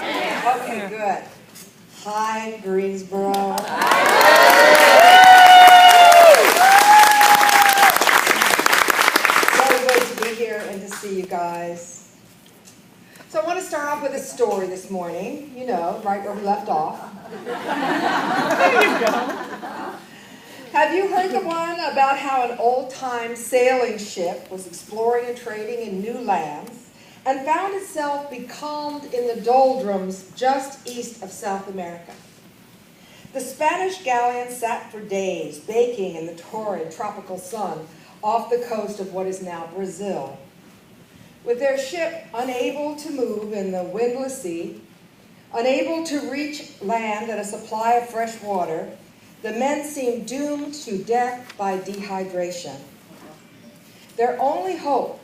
Okay, good. Hi, Greensboro. So good to be here and to see you guys. So I want to start off with a story this morning, you know, right where we left off. There you go. Have you heard the one about how an old-time sailing ship was exploring and trading in new lands and found itself becalmed in the doldrums just east of South America? The Spanish galleon sat for days, baking in the torrid tropical sun off the coast of what is now Brazil. With their ship unable to move in the windless sea, unable to reach land and a supply of fresh water, the men seemed doomed to death by dehydration. Their only hope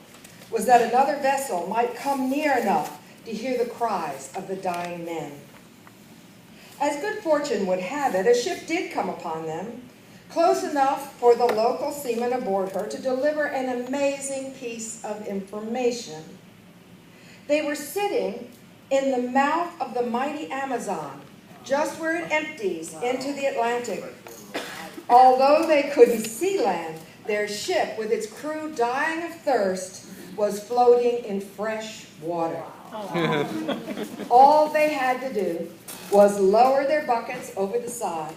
was that another vessel might come near enough to hear the cries of the dying men. As good fortune would have it, a ship did come upon them, close enough for the local seaman aboard her to deliver an amazing piece of information. They were sitting in the mouth of the mighty Amazon, just where it empties into the Atlantic. Although they couldn't see land, their ship, with its crew dying of thirst, was floating in fresh water. All they had to do was lower their buckets over the side.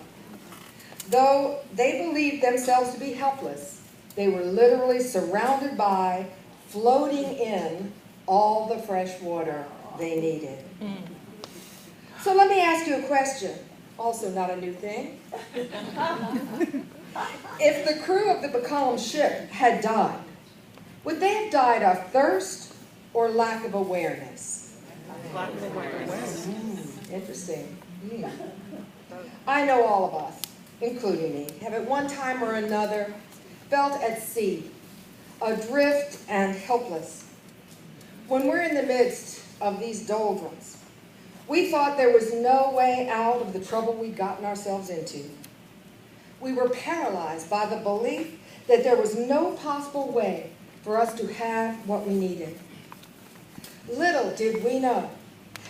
Though they believed themselves to be helpless, they were literally surrounded by, floating in, all the fresh water they needed. So let me ask you a question, also not a new thing. If the crew of the becalmed ship had died, would they have died of thirst or lack of awareness? Lack of awareness. Interesting. I know all of us, including me, have at one time or another felt at sea, adrift and helpless. When we're in the midst of these doldrums, we thought there was no way out of the trouble we'd gotten ourselves into. We were paralyzed by the belief that there was no possible way for us to have what we needed. Little did we know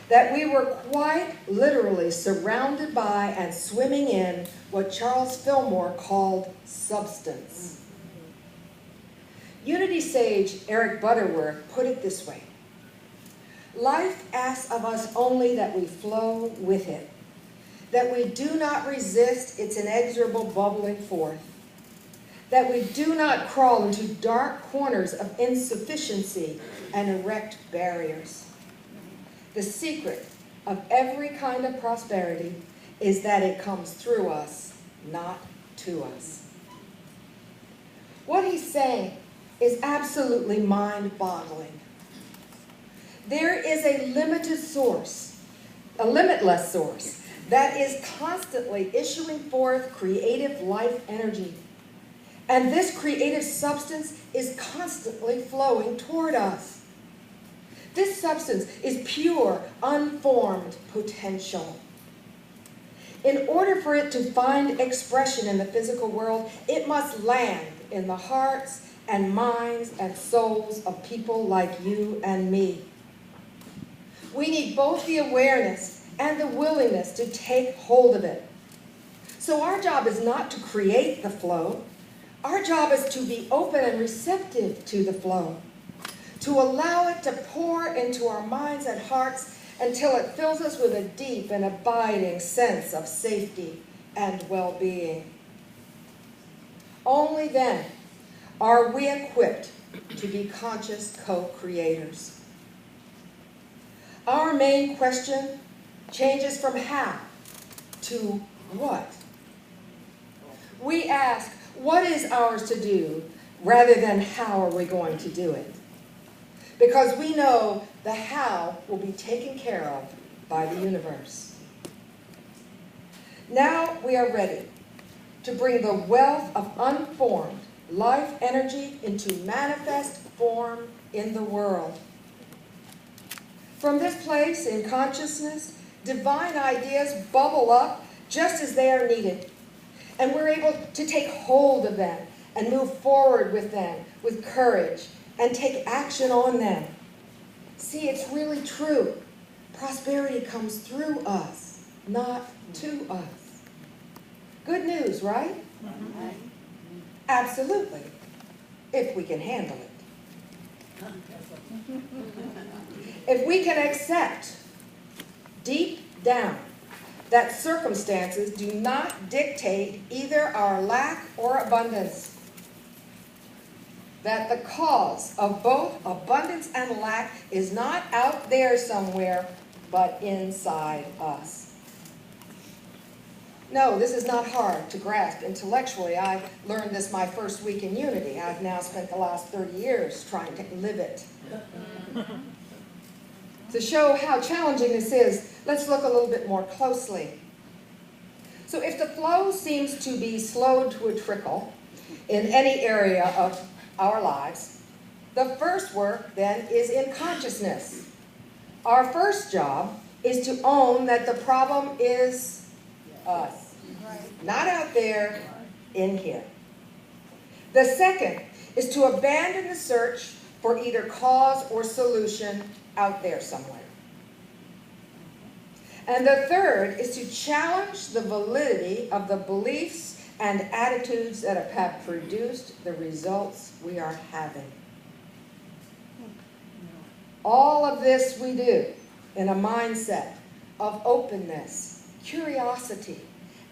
that we were quite literally surrounded by and swimming in what Charles Fillmore called substance. Unity sage Eric Butterworth put it this way: life asks of us only that we flow with it, that we do not resist its inexorable bubbling forth, that we do not crawl into dark corners of insufficiency and erect barriers. The secret of every kind of prosperity is that it comes through us, not to us. What he's saying is absolutely mind-boggling. There is a limited source, a limitless source, that is constantly issuing forth creative life energy. And this creative substance is constantly flowing toward us. This substance is pure, unformed potential. In order for it to find expression in the physical world, it must land in the hearts and minds and souls of people like you and me. We need both the awareness and the willingness to take hold of it. So our job is not to create the flow. Our job is to be open and receptive to the flow, to allow it to pour into our minds and hearts until it fills us with a deep and abiding sense of safety and well-being. Only then are we equipped to be conscious co-creators. Our main question changes from how to what. We ask, what is ours to do, rather than how are we going to do it? Because we know the how will be taken care of by the universe. Now we are ready to bring the wealth of unformed life energy into manifest form in the world. From this place in consciousness, divine ideas bubble up just as they are needed. And we're able to take hold of them and move forward with them with courage and take action on them. See, it's really true. Prosperity comes through us, not to us. Good news, right? Absolutely, if we can handle it. If we can accept deep down that circumstances do not dictate either our lack or abundance, that the cause of both abundance and lack is not out there somewhere, but inside us. No, this is not hard to grasp intellectually. I learned this my first week in Unity. I've now spent the last 30 years trying to live it. To show how challenging this is, let's look a little bit more closely. So if the flow seems to be slowed to a trickle in any area of our lives, the first work then is in consciousness. Our first job is to own that the problem is us. Not out there, in here. The second is to abandon the search for either cause or solution out there somewhere. And the third is to challenge the validity of the beliefs and attitudes that have produced the results we are having. All of this we do in a mindset of openness, curiosity,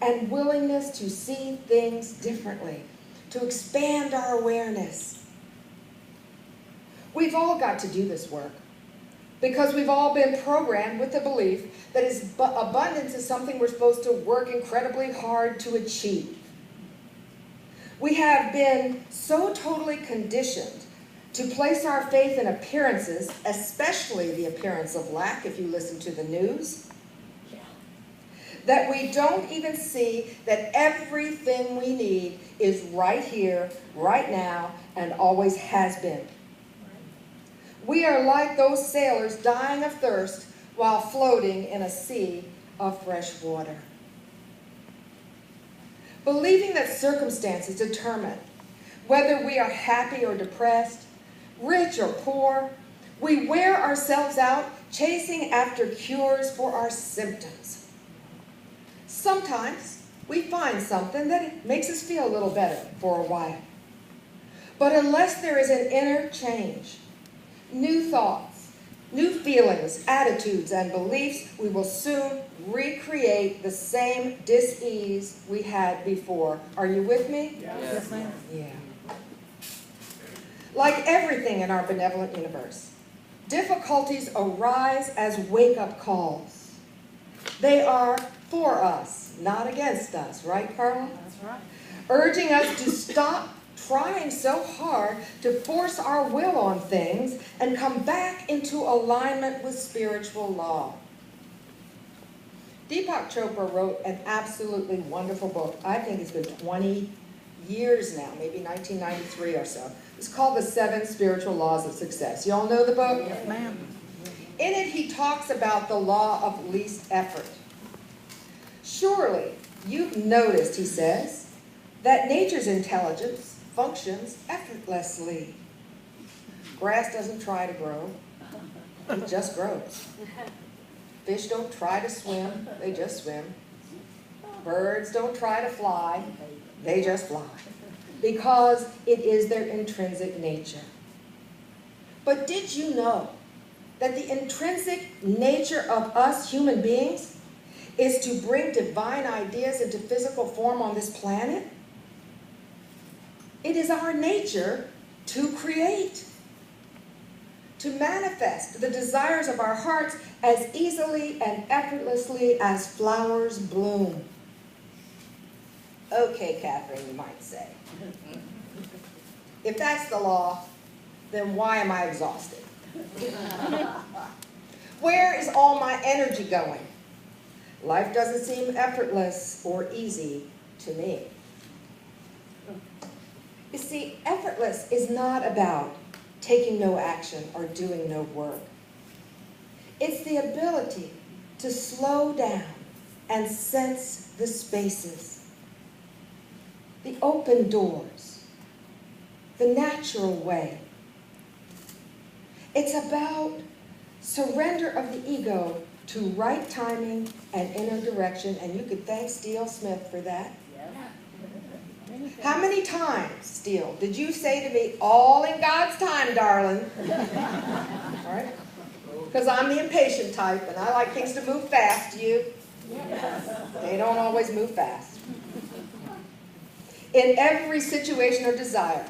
and willingness to see things differently, to expand our awareness. We've all got to do this work because we've all been programmed with the belief that abundance is something we're supposed to work incredibly hard to achieve. We have been so totally conditioned to place our faith in appearances, especially the appearance of lack, if you listen to the news, that we don't even see that everything we need is right here, right now, and always has been. We are like those sailors dying of thirst while floating in a sea of fresh water. Believing that circumstances determine whether we are happy or depressed, rich or poor, we wear ourselves out chasing after cures for our symptoms. Sometimes we find something that makes us feel a little better for a while. But unless there is an inner change, new thoughts, new feelings, attitudes, and beliefs, we will soon recreate the same dis-ease we had before. Are you with me? Yes, ma'am. Yeah. Like everything in our benevolent universe, difficulties arise as wake-up calls. They are for us, not against us, right, Carla? That's right. Urging us to stop trying so hard to force our will on things and come back into alignment with spiritual law. Deepak Chopra wrote an absolutely wonderful book. I think it's been 20 years now, maybe 1993 or so. It's called The 7 Spiritual Laws of Success. You all know the book? Yes, ma'am. In it, he talks about the law of least effort. Surely, you've noticed, he says, that nature's intelligence functions effortlessly. Grass doesn't try to grow, it just grows. Fish don't try to swim, they just swim. Birds don't try to fly, they just fly. Because it is their intrinsic nature. But did you know that the intrinsic nature of us human beings is to bring divine ideas into physical form on this planet? It is our nature to create, to manifest the desires of our hearts as easily and effortlessly as flowers bloom. Okay, Catherine, you might say. If that's the law, then why am I exhausted? Where is all my energy going? Life doesn't seem effortless or easy to me. You see, effortless is not about taking no action or doing no work. It's the ability to slow down and sense the spaces, the open doors, the natural way. It's about surrender of the ego to right timing and inner direction, and you could thank Steele Smith for that. How many times, Steele, did you say to me, all in God's time, darling? All right? Because I'm the impatient type, and I like things to move fast. Do you? They don't always move fast. In every situation or desire,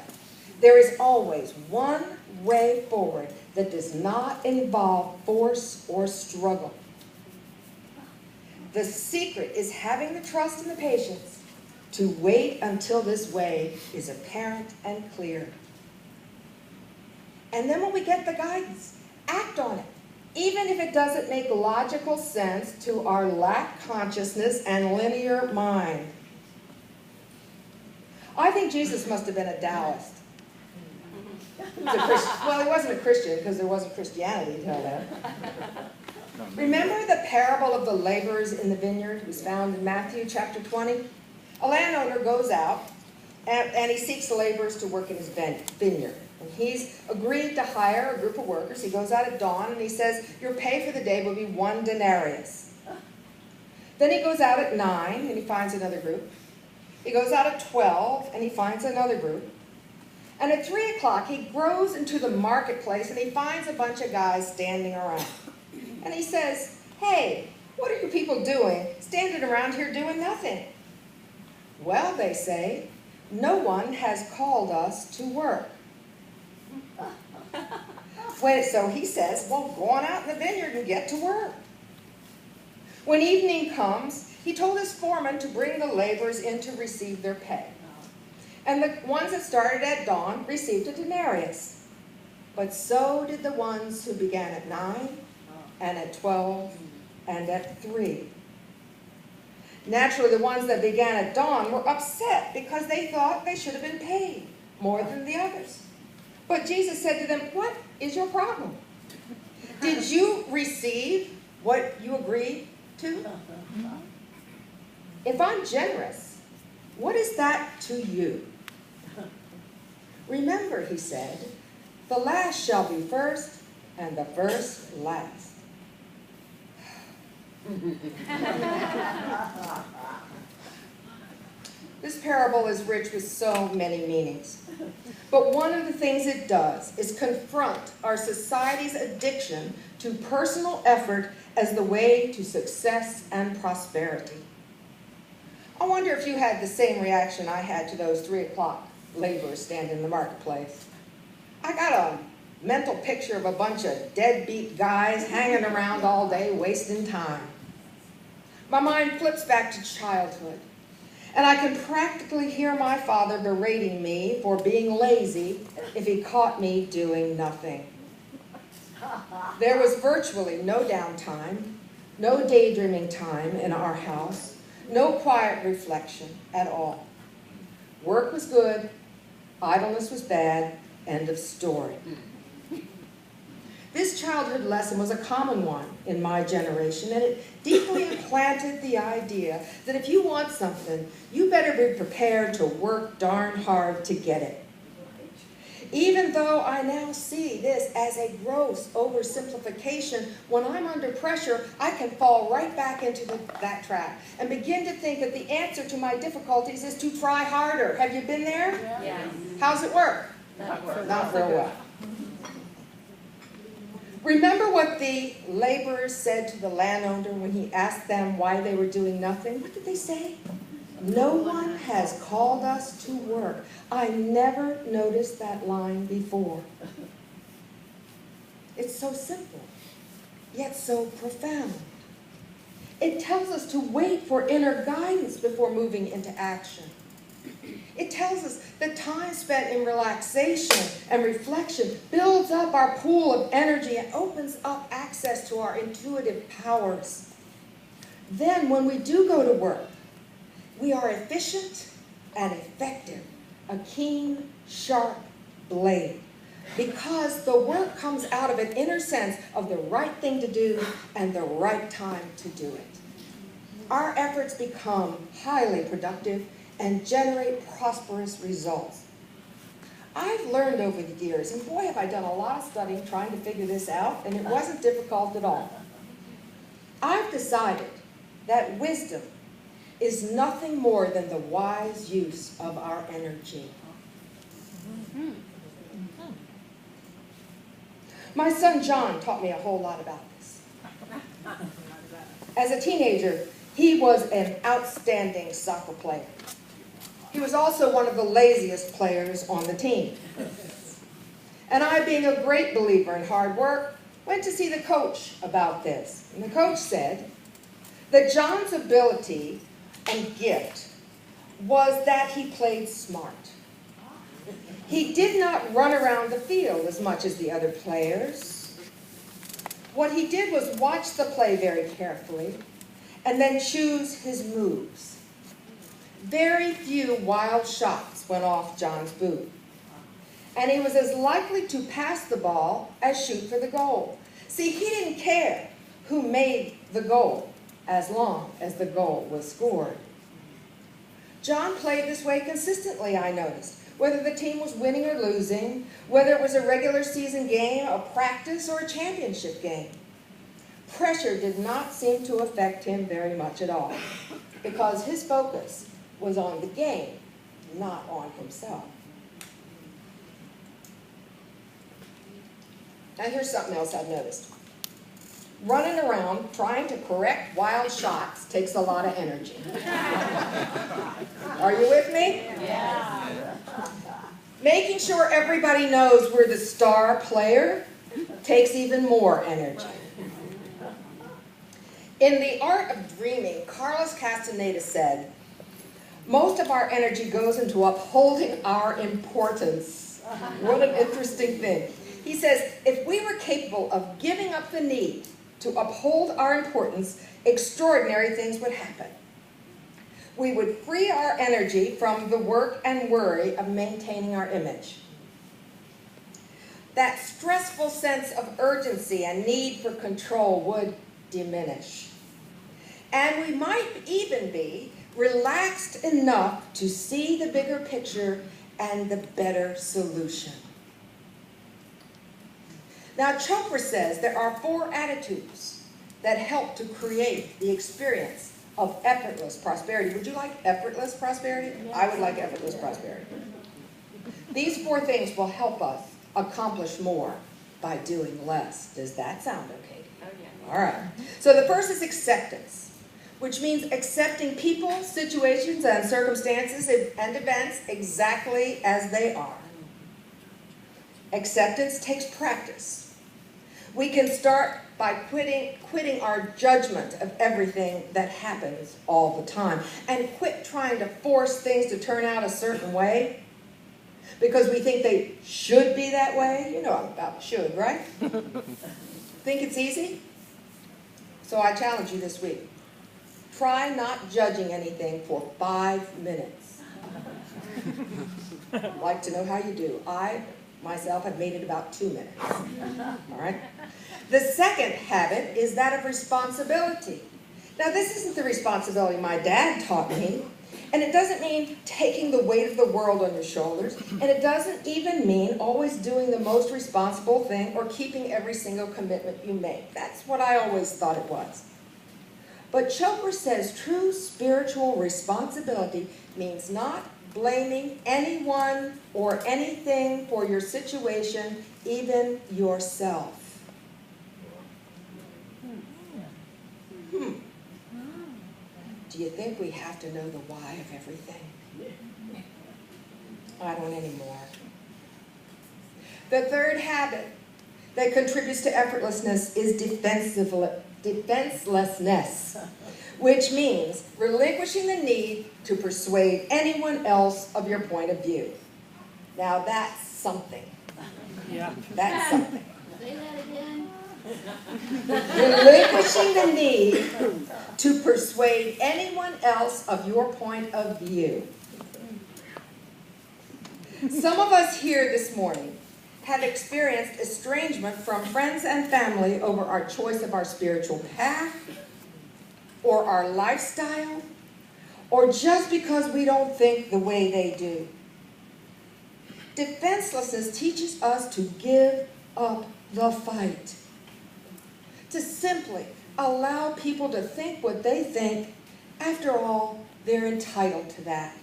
there is always one way forward that does not involve force or struggle. The secret is having the trust and the patience to wait until this way is apparent and clear. And then when we get the guidance, act on it, even if it doesn't make logical sense to our lack consciousness and linear mind. I think Jesus must have been a Taoist. He was a Christian. Well, he wasn't a Christian because there wasn't Christianity until then. Remember the parable of the laborers in the vineyard? It was found in Matthew chapter 20. A landowner goes out and he seeks laborers to work in his vineyard. And he's agreed to hire a group of workers. He goes out at dawn and he says, your pay for the day will be 1 denarius. Then he goes out at 9 and he finds another group. He goes out at 12 and he finds another group. And at 3 o'clock he goes into the marketplace and he finds a bunch of guys standing around. And he says, hey, what are you people doing standing around here doing nothing? Well, they say, no one has called us to work. So he says, well, go on out in the vineyard and get to work. When evening comes, he told his foreman to bring the laborers in to receive their pay. And the ones that started at dawn received a denarius. But so did the ones who began at 9 and at 12 and at 3. Naturally, the ones that began at dawn were upset because they thought they should have been paid more than the others. But Jesus said to them, what is your problem? Did you receive what you agreed to? If I'm generous, what is that to you? Remember, he said, the last shall be first, and the first last. This parable is rich with so many meanings. But one of the things it does is confront our society's addiction to personal effort as the way to success and prosperity. I wonder if you had the same reaction I had to those 3 o'clock laborers standing in the marketplace. I got a mental picture of a bunch of deadbeat guys hanging around all day wasting time. My mind flips back to childhood, and I can practically hear my father berating me for being lazy if he caught me doing nothing. There was virtually no downtime, no daydreaming time in our house, no quiet reflection at all. Work was good, idleness was bad, end of story. This childhood lesson was a common one in my generation, and it deeply implanted the idea that if you want something, you better be prepared to work darn hard to get it. Even though I now see this as a gross oversimplification, when I'm under pressure, I can fall right back into that trap and begin to think that the answer to my difficulties is to try harder. Have you been there? Yes. How's it work? Not real well. Remember what the laborers said to the landowner when he asked them why they were doing nothing? What did they say? No one has called us to work. I never noticed that line before. It's so simple, yet so profound. It tells us to wait for inner guidance before moving into action. It tells us that time spent in relaxation and reflection builds up our pool of energy and opens up access to our intuitive powers. Then when we do go to work, we are efficient and effective, a keen, sharp blade, because the work comes out of an inner sense of the right thing to do and the right time to do it. Our efforts become highly productive and generate prosperous results. I've learned over the years, and boy have I done a lot of studying trying to figure this out, and it wasn't difficult at all. I've decided that wisdom is nothing more than the wise use of our energy. My son John taught me a whole lot about this. As a teenager, he was an outstanding soccer player. He was also one of the laziest players on the team. And I, being a great believer in hard work, went to see the coach about this. And the coach said that John's ability and gift was that he played smart. He did not run around the field as much as the other players. What he did was watch the play very carefully and then choose his moves. Very few wild shots went off John's boot. And he was as likely to pass the ball as shoot for the goal. See, he didn't care who made the goal as long as the goal was scored. John played this way consistently, I noticed, whether the team was winning or losing, whether it was a regular season game, a practice, or a championship game. Pressure did not seem to affect him very much at all, because his focus was on the game, not on himself. Now here's something else I've noticed. Running around trying to correct wild shots takes a lot of energy. Are you with me? Yeah. Making sure everybody knows we're the star player takes even more energy. In The Art of Dreaming, Carlos Castaneda said, most of our energy goes into upholding our importance. What an interesting thing. He says, if we were capable of giving up the need to uphold our importance, extraordinary things would happen. We would free our energy from the work and worry of maintaining our image. That stressful sense of urgency and need for control would diminish. And we might even be relaxed enough to see the bigger picture and the better solution. Now, Chopra says there are 4 attitudes that help to create the experience of effortless prosperity. Would you like effortless prosperity? Yes. I would like effortless prosperity. These 4 things will help us accomplish more by doing less. Does that sound okay? Oh, yeah. All right. So the first is acceptance, which means accepting people, situations, and circumstances and events exactly as they are. Acceptance takes practice. We can start by quitting our judgment of everything that happens all the time, and quit trying to force things to turn out a certain way because we think they should be that way. You know about should, right? Think it's easy? So I challenge you this week. Try not judging anything for 5 minutes. I'd like to know how you do. I myself have made it about 2 minutes. All right? The second habit is that of responsibility. Now, this isn't the responsibility my dad taught me, and it doesn't mean taking the weight of the world on your shoulders, and it doesn't even mean always doing the most responsible thing or keeping every single commitment you make. That's what I always thought it was. But Chopra says true spiritual responsibility means not blaming anyone or anything for your situation, even yourself. Do you think we have to know the why of everything? I don't anymore. The third habit that contributes to effortlessness is defenselessness, which means relinquishing the need to persuade anyone else of your point of view. Now that's something. Yeah. That's something. Say that again. Relinquishing the need to persuade anyone else of your point of view. Some of us here this morning have experienced estrangement from friends and family over our choice of our spiritual path, or our lifestyle, or just because we don't think the way they do. Defenselessness teaches us to give up the fight, to simply allow people to think what they think. After all, they're entitled to that.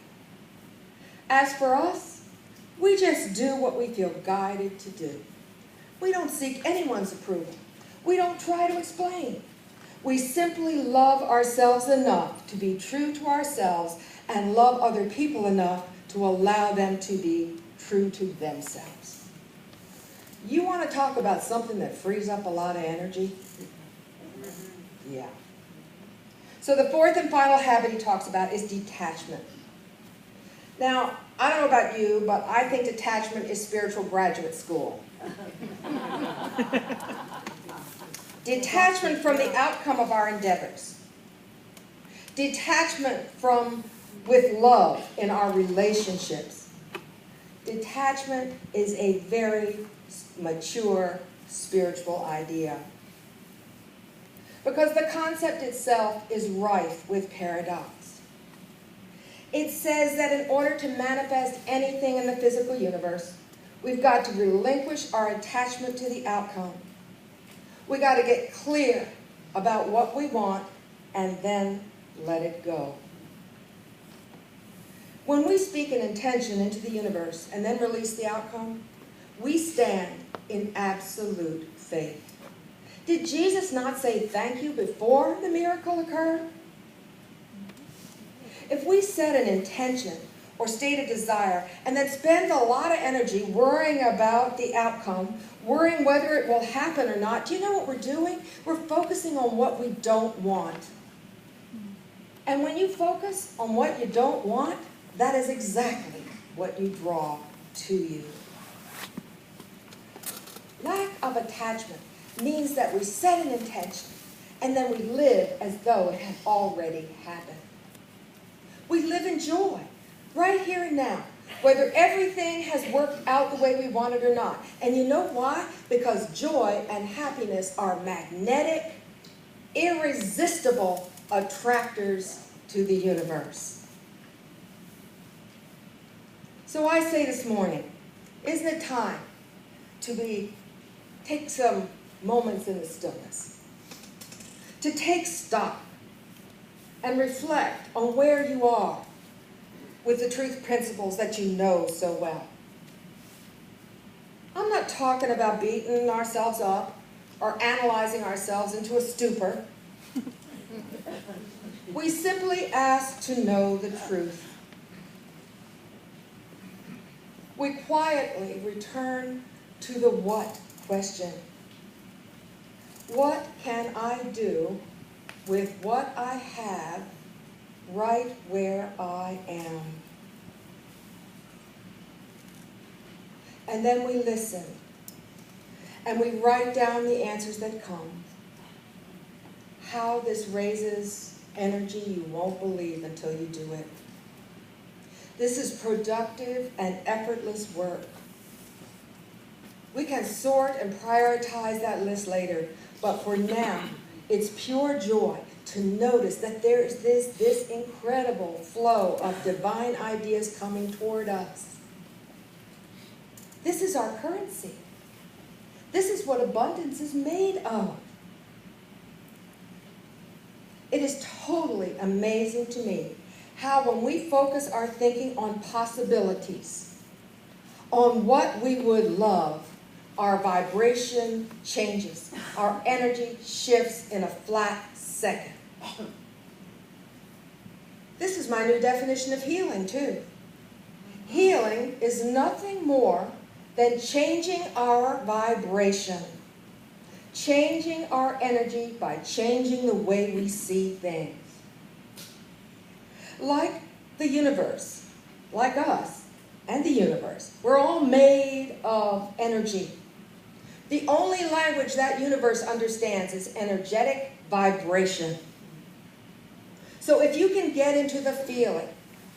As for us, we just do what we feel guided to do. We don't seek anyone's approval. We don't try to explain. We simply love ourselves enough to be true to ourselves and love other people enough to allow them to be true to themselves. You want to talk about something that frees up a lot of energy? Yeah. So the fourth and final habit he talks about is detachment. Now, I don't know about you, but I think detachment is spiritual graduate school. Detachment from the outcome of our endeavors. Detachment from with love in our relationships. Detachment is a very mature spiritual idea. Because the concept itself is rife with paradox. It says that in order to manifest anything in the physical universe, we've got to relinquish our attachment to the outcome. We got to get clear about what we want and then let it go. When we speak an intention into the universe and then release the outcome, we stand in absolute faith. Did Jesus not say thank you before the miracle occurred? If we set an intention or state a desire and then spend a lot of energy worrying about the outcome, worrying whether it will happen or not, do you know what we're doing? We're focusing on what we don't want. And when you focus on what you don't want, that is exactly what you draw to you. Lack of attachment means that we set an intention and then we live as though it had already happened. We live in joy, right here and now, whether everything has worked out the way we want it or not. And you know why? Because joy and happiness are magnetic, irresistible attractors to the universe. So I say this morning, isn't it time to take some moments in the stillness, to take stock and reflect on where you are with the truth principles that you know so well. I'm not talking about beating ourselves up or analyzing ourselves into a stupor. We simply ask to know the truth. We quietly return to the what question. What can I do with what I have right where I am? And then we listen. And we write down the answers that come. How this raises energy you won't believe until you do it. This is productive and effortless work. We can sort and prioritize that list later, but for now, it's pure joy to notice that there is this incredible flow of divine ideas coming toward us. This is our currency. This is what abundance is made of. It is totally amazing to me how when we focus our thinking on possibilities, on what we would love, our vibration changes. Our energy shifts in a flat second. This is my new definition of healing, too. Healing is nothing more than changing our vibration. Changing our energy by changing the way we see things. Like the universe, like us and the universe, we're all made of energy. The only language that universe understands is energetic vibration. So if you can get into the feeling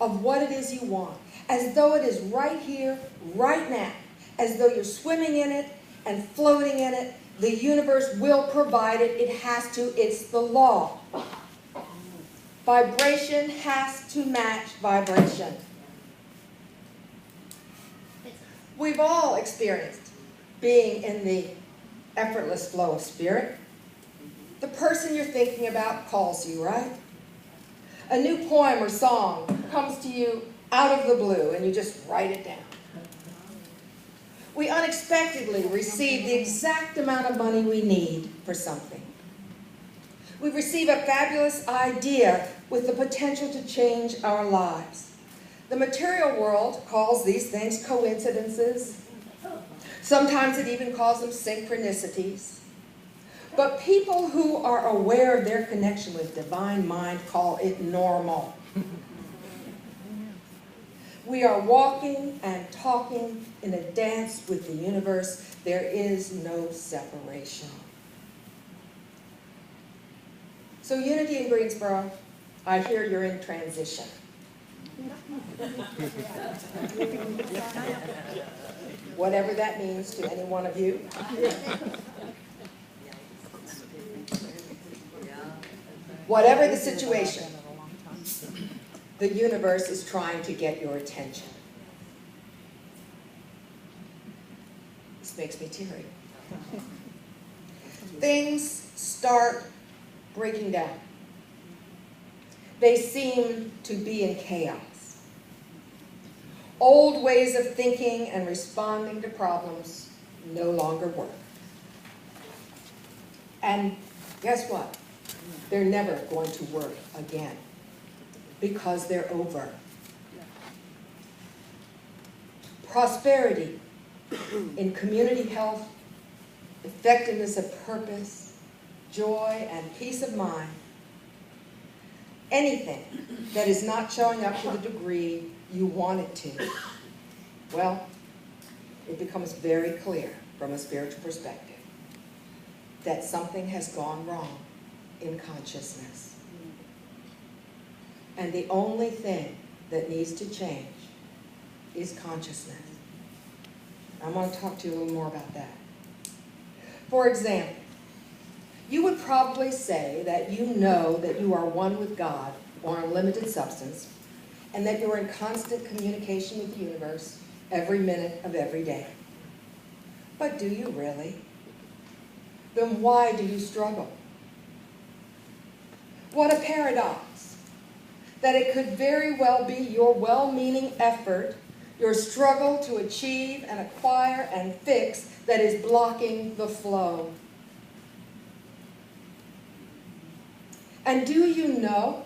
of what it is you want, as though it is right here, right now, as though you're swimming in it and floating in it, the universe will provide it. It has to. It's the law. Vibration has to match vibration. We've all experienced being in the effortless flow of spirit. The person you're thinking about calls you, right? A new poem or song comes to you out of the blue, and you just write it down. We unexpectedly receive the exact amount of money we need for something. We receive a fabulous idea with the potential to change our lives. The material world calls these things coincidences. Sometimes it even calls them synchronicities. But people who are aware of their connection with divine mind call it normal. We are walking and talking in a dance with the universe. There is no separation. So Unity in Greensboro, I hear you're in transition. Whatever that means to any one of you. Whatever the situation, the universe is trying to get your attention. This makes me teary. Things start breaking down. They seem to be in chaos. Old ways of thinking and responding to problems no longer work. And guess what? They're never going to work again because they're over. Prosperity in community health, effectiveness of purpose, joy, and peace of mind. Anything that is not showing up to the degree you want it to, well, it becomes very clear from a spiritual perspective that something has gone wrong in consciousness. And the only thing that needs to change is consciousness. I want to talk to you a little more about that. For example, you would probably say that you know that you are one with God or a limited substance, and that you're in constant communication with the universe every minute of every day. But do you really? Then why do you struggle? What a paradox, that it could very well be your well-meaning effort, your struggle to achieve and acquire and fix that is blocking the flow. And do you know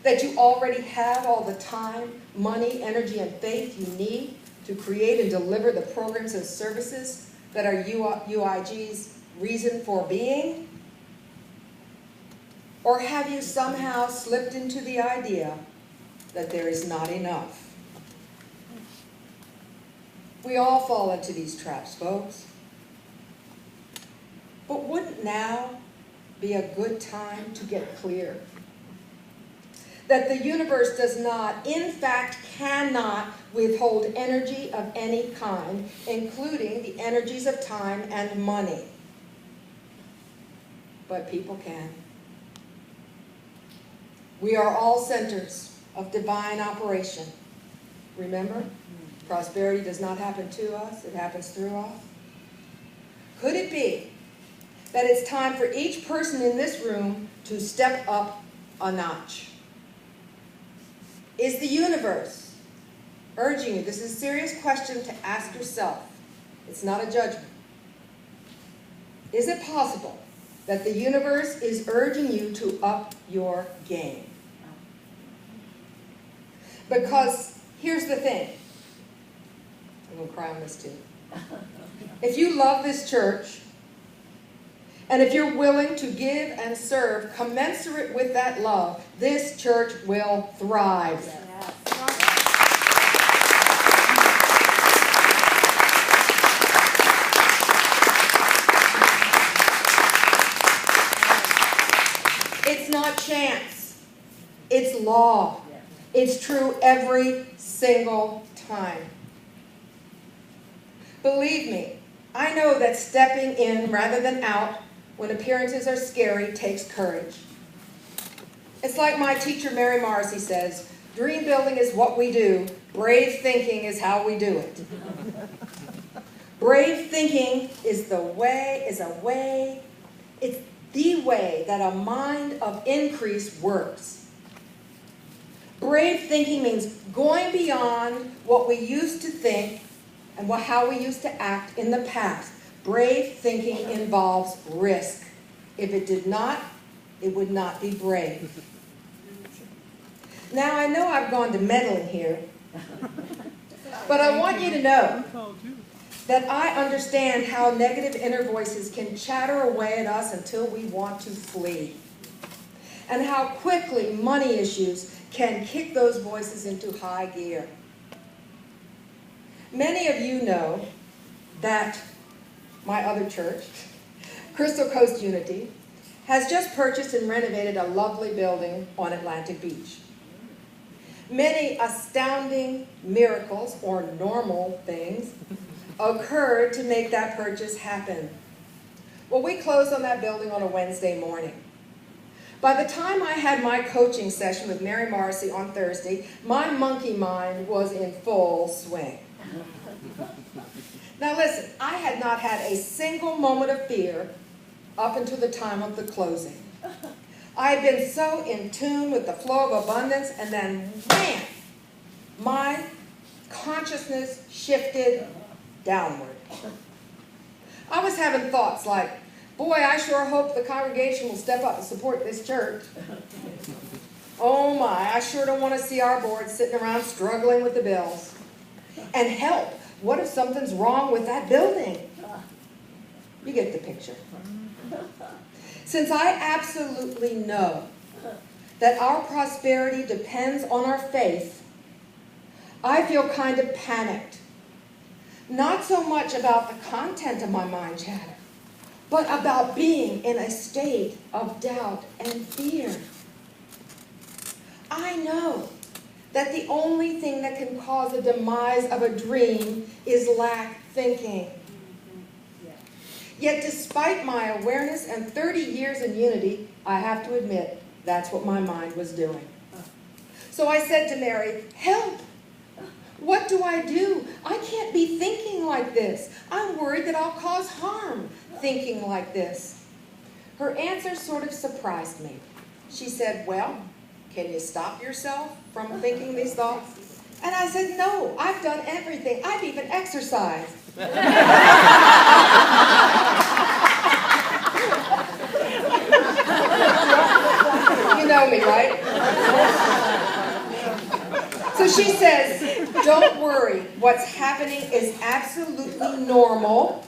that you already have all the time, money, energy, and faith you need to create and deliver the programs and services that are UIG's reason for being? Or have you somehow slipped into the idea that there is not enough? We all fall into these traps, folks. But wouldn't now be a good time to get clear that the universe does not, in fact, cannot withhold energy of any kind, including the energies of time and money? But people can. We are all centers of divine operation. Remember, prosperity does not happen to us, it happens through us. Could it be that it's time for each person in this room to step up a notch? Is the universe urging you? This is a serious question to ask yourself. It's not a judgment. Is it possible that the universe is urging you to up your game? Because here's the thing. I'm going to cry on this too. If you love this church, and if you're willing to give and serve commensurate with that love, this church will thrive. It's not chance. It's law. It's true every single time. Believe me, I know that stepping in rather than out when appearances are scary takes courage. It's like my teacher Mary Morrissey says, dream building is what we do, brave thinking is how we do it. Brave thinking is a way, the way that a mind of increase works. Brave thinking means going beyond what we used to think and how we used to act in the past. Brave thinking involves risk. If it did not, it would not be brave. Now, I know I've gone to meddling here, but I want you to know that I understand how negative inner voices can chatter away at us until we want to flee, and how quickly money issues can kick those voices into high gear. Many of you know that my other church, Crystal Coast Unity, has just purchased and renovated a lovely building on Atlantic Beach. Many astounding miracles, or normal things, occurred to make that purchase happen. Well, we closed on that building on a Wednesday morning. By the time I had my coaching session with Mary Morrissey on Thursday, my monkey mind was in full swing. Now listen, I had not had a single moment of fear up until the time of the closing. I had been so in tune with the flow of abundance, and then wham, my consciousness shifted downward. I was having thoughts like, boy, I sure hope the congregation will step up and support this church. Oh my, I sure don't want to see our board sitting around struggling with the bills. And help, what if something's wrong with that building? You get the picture. Since I absolutely know that our prosperity depends on our faith, I feel kind of panicked. Not so much about the content of my mind chatter, but about being in a state of doubt and fear. I know that the only thing that can cause the demise of a dream is lack thinking. Yet despite my awareness and 30 years in unity, I have to admit, that's what my mind was doing. So I said to Mary, help! What do? I can't be thinking like this. I'm worried that I'll cause harm thinking like this. Her answer sort of surprised me. She said, well, can you stop yourself from thinking these thoughts? And I said, no, I've done everything. I've even exercised. You know me, right? So she says, don't worry. What's happening is absolutely normal.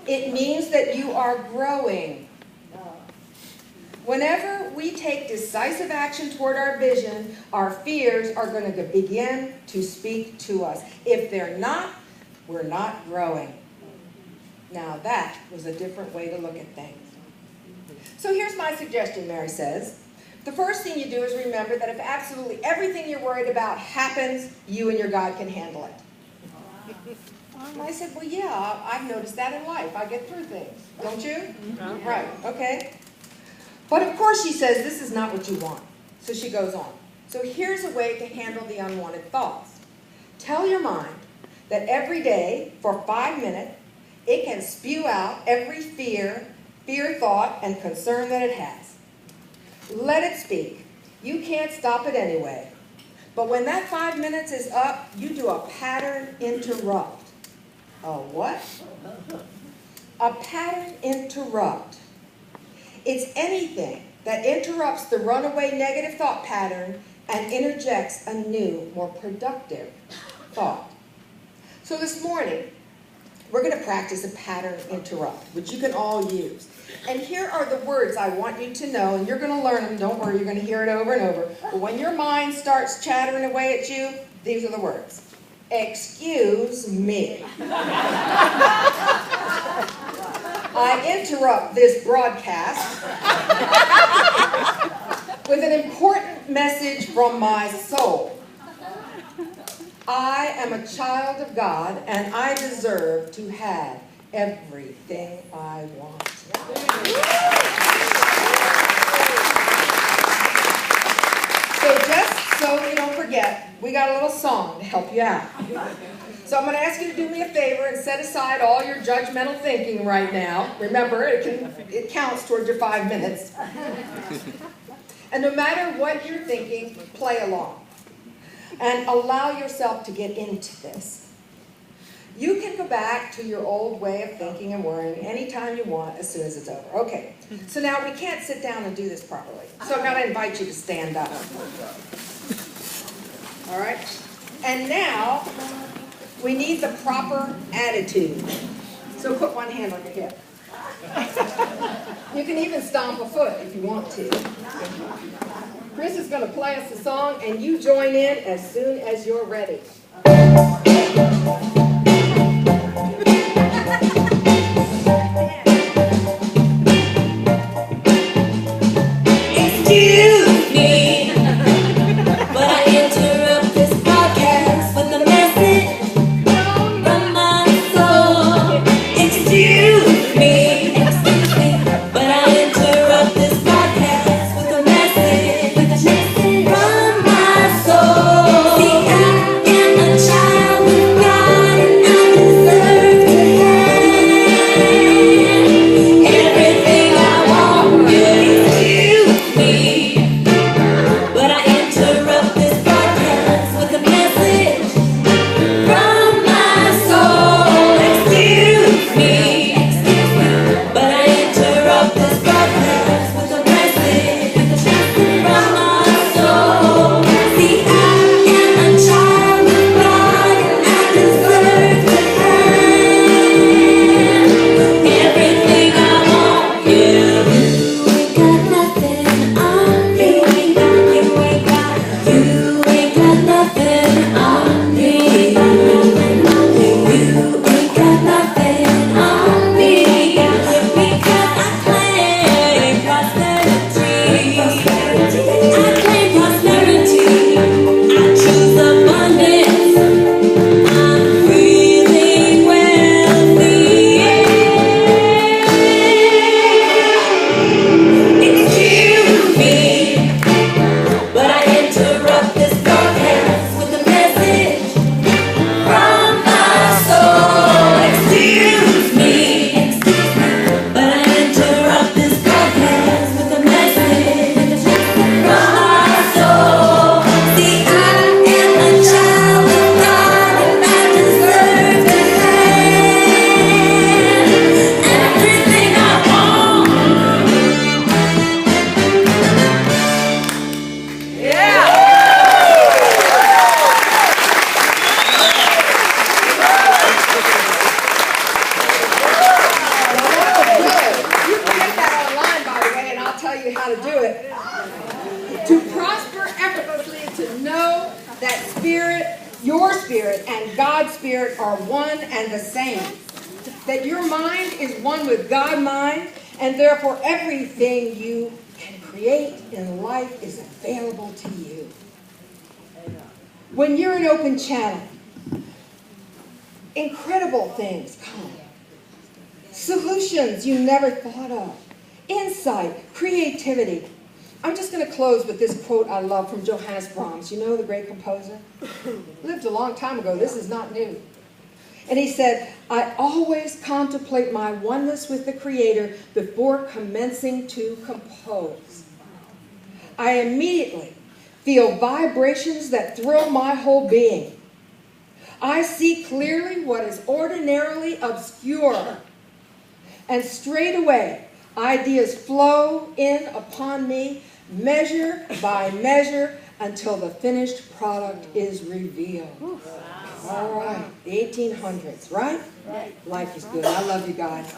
It means that you are growing. Whenever we take decisive action toward our vision, our fears are going to begin to speak to us. If they're not, we're not growing. Now that was a different way to look at things. So here's my suggestion, Mary says. The first thing you do is remember that if absolutely everything you're worried about happens, you and your God can handle it. And I said, well, yeah, I've noticed that in life. I get through things. Don't you? Right, okay. But of course, she says, this is not what you want. So she goes on. So here's a way to handle the unwanted thoughts. Tell your mind that every day, for 5 minutes, it can spew out every fear, thought, and concern that it has. Let it speak. You can't stop it anyway. But when that 5 minutes is up, you do a pattern interrupt. A what? A pattern interrupt. It's anything that interrupts the runaway negative thought pattern and interjects a new, more productive thought. So this morning, we're going to practice a pattern interrupt, which you can all use. And here are the words I want you to know, and you're going to learn them. Don't worry, you're going to hear it over and over. But when your mind starts chattering away at you, these are the words. Excuse me. I interrupt this broadcast with an important message from my soul. I am a child of God, and I deserve to have everything I want. So just so you don't forget, we got a little song to help you out. So I'm going to ask you to do me a favor and set aside all your judgmental thinking right now. Remember, it counts towards your 5 minutes. And no matter what you're thinking, play along. And allow yourself to get into this. You can go back to your old way of thinking and worrying anytime you want as soon as it's over. Okay, so now we can't sit down and do this properly. So I've got to invite you to stand up. All right? And now, we need the proper attitude. So put one hand on your hip. You can even stomp a foot if you want to. Chris is going to play us a song, and you join in as soon as you're ready. Excuse me, but I interrupt this podcast with a message from my soul. Excuse me, but I interrupt this podcast with a message from my soul. See, I am a child of God and I deserve to have everything I want. Excuse me, but I interrupt this podcast with a message from my soul. Excuse me, but I interrupt this podcast with a message from my soul. See, I am a child of God and I deserve to have everything I want. Yeah, you ain't got nothing on me. You ain't got nothing on me. You ain't got nothing on me. Because I claim prosperity. I claim prosperity. I choose abundance. I'm feeling wealthy. Excuse me, but I interrupt this broadcast with a message from my soul. Excuse me, but I interrupt this broadcast with a message from my soul. See, I am a child of God and I deserve to have everything I want. You can get that online, by the way, and I'll tell you how to do it. To prosper effortlessly and to know that spirit, your spirit, and God's spirit are one and the same. That your mind is one with God's mind, and therefore everything you can create in life is available to you. When you're an open channel, incredible things come. Solutions you never thought of. Insight, creativity. I'm just going to close with this quote I love from Johannes Brahms. You know, the great composer? Lived a long time ago. This is not new. And he said, I always contemplate my oneness with the Creator before commencing to compose. I immediately feel vibrations that thrill my whole being. I see clearly what is ordinarily obscure. And straightway, ideas flow in upon me, measure by measure, until the finished product is revealed. All right, the 1800s, right? Life is good. I love you guys.